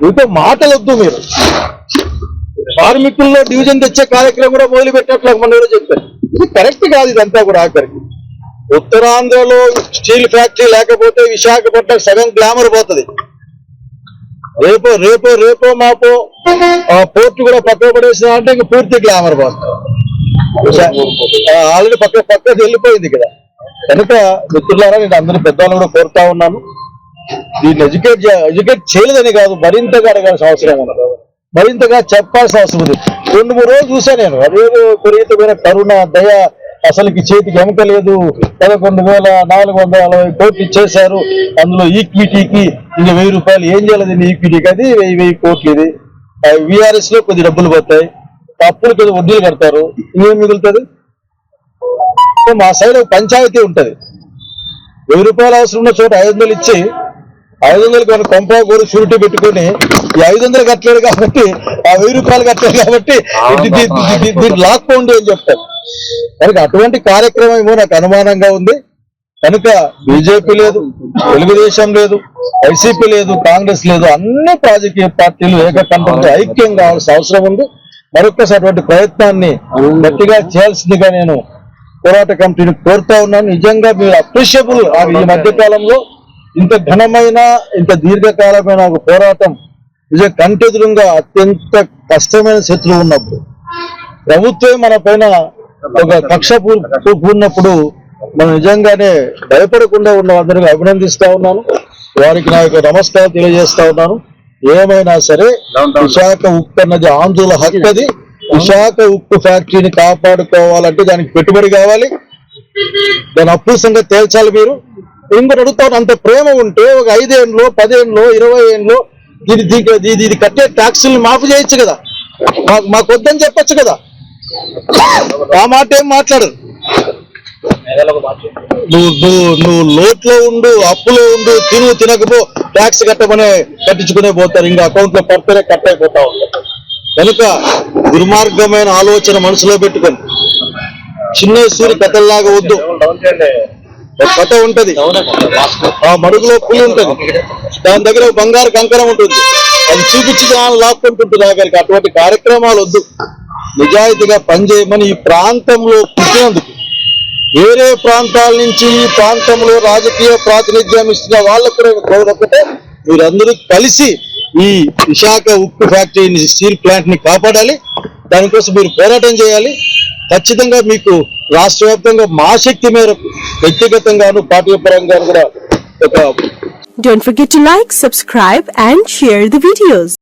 మీతో మాటలు వద్దు. మీరు కార్మికుల్లో డివిజన్ తెచ్చే కార్యక్రమం కూడా మొదలు పెట్టినట్లు మన చెప్పారు. ఇది కరెక్ట్ కాదు. ఇదంతా కూడా ఆఖరికి ఉత్తరాంధ్రలో స్టీల్ ఫ్యాక్టరీ లేకపోతే విశాఖపట్నం సగం గ్లామర్ పోతుంది. రేపో రేపో రేపో మాపో పోర్టు కూడా పక్కన పడేసిన అంటే ఇంక పూర్తి గ్లామర్ పోతుంది. ఆల్రెడీ పక్కకి వెళ్ళిపోయింది కదా. కనుక మిత్రులారా, నేను అందరి పెద్దవాళ్ళు కూడా కోరుతా ఉన్నాను, దీన్ని ఎడ్యుకేట్ చేయలేదని కాదు, మరింతగా అడగాల్సిన అవసరం ఉన్నది, మరింతగా చెప్పాల్సిన అవసరం ఉంది. 2-3 రోజులు చూసా నేను. అదేదో విపరీతమైన కరుణ, దయ, అసలుకి చేతికి ఎముక లేదు, 11,440 కోట్లు ఇచ్చేశారు, అందులో ఈక్విటీకి ఇంక 1000 రూపాయలు ఏం చేయలేదు. ఈక్విటీకి అది 1000 కోట్లు. ఇది VRS లో కొద్ది డబ్బులు పోతాయి, అప్పులు కొద్ది వడ్డీలు కడతారు, ఇంకేం మిగులుతుంది? మా సైడ్ ఒక పంచాయతీ ఉంటది. 1000 రూపాయలు అవసరం ఉన్న చోట 500 ఇచ్చి 500కి మన కొంప కూర షూరిటీ పెట్టుకుని ఈ 500 కట్టలేదు కాబట్టి ఆ 1000 రూపాయలు కట్టలేదు కాబట్టి దీన్ని లాక్కోండి అని చెప్తారు. కనుక అటువంటి కార్యక్రమం ఏమో నాకు అనుమానంగా ఉంది. కనుక బీజేపీ లేదు, తెలుగుదేశం లేదు, వైసీపీ లేదు, కాంగ్రెస్ లేదు, అన్ని రాజకీయ పార్టీలు ఏకకంఠంతో ఐక్యం కావాల్సిన అవసరం ఉంది. మరొకసారి అటువంటి ప్రయత్నాన్ని గట్టిగా చేయాల్సిందిగా నేను పోరాట కమిటీని కోరుతా ఉన్నాను. నిజంగా మీరు అప్రిషియబుల్. ఈ మధ్య కాలంలో ఇంత ఘనమైన, ఇంత దీర్ఘకాలమైన ఒక పోరాటం నిజంగా కంటెదురుగా అత్యంత కష్టమైన శత్రువు ఉన్నప్పుడు ప్రభుత్వం మన పైన ఒక కక్ష పూర్ణప్పుడు మనం నిజంగానే భయపడకుండా ఉన్న అందరికీ అభినందిస్తా ఉన్నాను. వారికి నా యొక్క నమస్కారం తెలియజేస్తా ఉన్నాను. ఏమైనా సరే విశాఖ ఉక్కు అన్నది ఆంధ్రుల హక్కు. అది విశాఖ ఉక్కు ఫ్యాక్టరీని కాపాడుకోవాలంటే దానికి పెట్టుబడి కావాలి, దాని అప్పుల సంగతి తేల్చాలి. మీరు ఇంకోటి అడుగుతాను, అంత ప్రేమ ఉంటే ఒక 5 ఏళ్ళలో 10 ఏళ్ళలో 20 ఏళ్ళలో ఇది కట్టే ట్యాక్సుల్ని మాఫీ చేయొచ్చు కదా, మాకు వద్దని చెప్పచ్చు కదా. ఆ మాట ఏం మాట్లాడరు. నువ్వు లోట్లో ఉండు, అప్పులో ఉండు, తినకపో, ట్యాక్స్ కట్టించుకునే పోతారు, ఇంకా అకౌంట్ లో పడితేనే కట్ అయిపోతా ఉంటారు. కనుక దుర్మార్గమైన ఆలోచన మనసులో పెట్టుకొని చిన్న సూరి కథల్లాగా వద్దు. ఒక కథ ఉంటది, ఆ మడుగులో పులి ఉంటది, దాని దగ్గర బంగారు కంకరం ఉంటుంది, అది చూపించి దాన్ని లాక్కుంటుంటుంది ఆఖరికి. అటువంటి కార్యక్రమాలు వద్దు. నిజాయితీగా పనిచేయమని ఈ ప్రాంతంలో పుట్టినందుకు వేరే ప్రాంతాల నుంచి ఈ ప్రాంతంలో రాజకీయ ప్రాతినిధ్యం ఇస్తున్న వాళ్ళకు కూడా కోరొకటే, మీరందరూ కలిసి ఈ విశాఖ ఉక్కు ఫ్యాక్టరీని, స్టీల్ ప్లాంట్ ని కాపాడాలి. దానికోసం మీరు పోరాటం చేయాలి. ఖచ్చితంగా మీకు రాష్ట్ర వ్యాప్తంగా మా శక్తి మేరకు వ్యక్తిగతంగాను పార్టీ పరంగా కూడా ఒక Don't forget to like, subscribe and share the videos.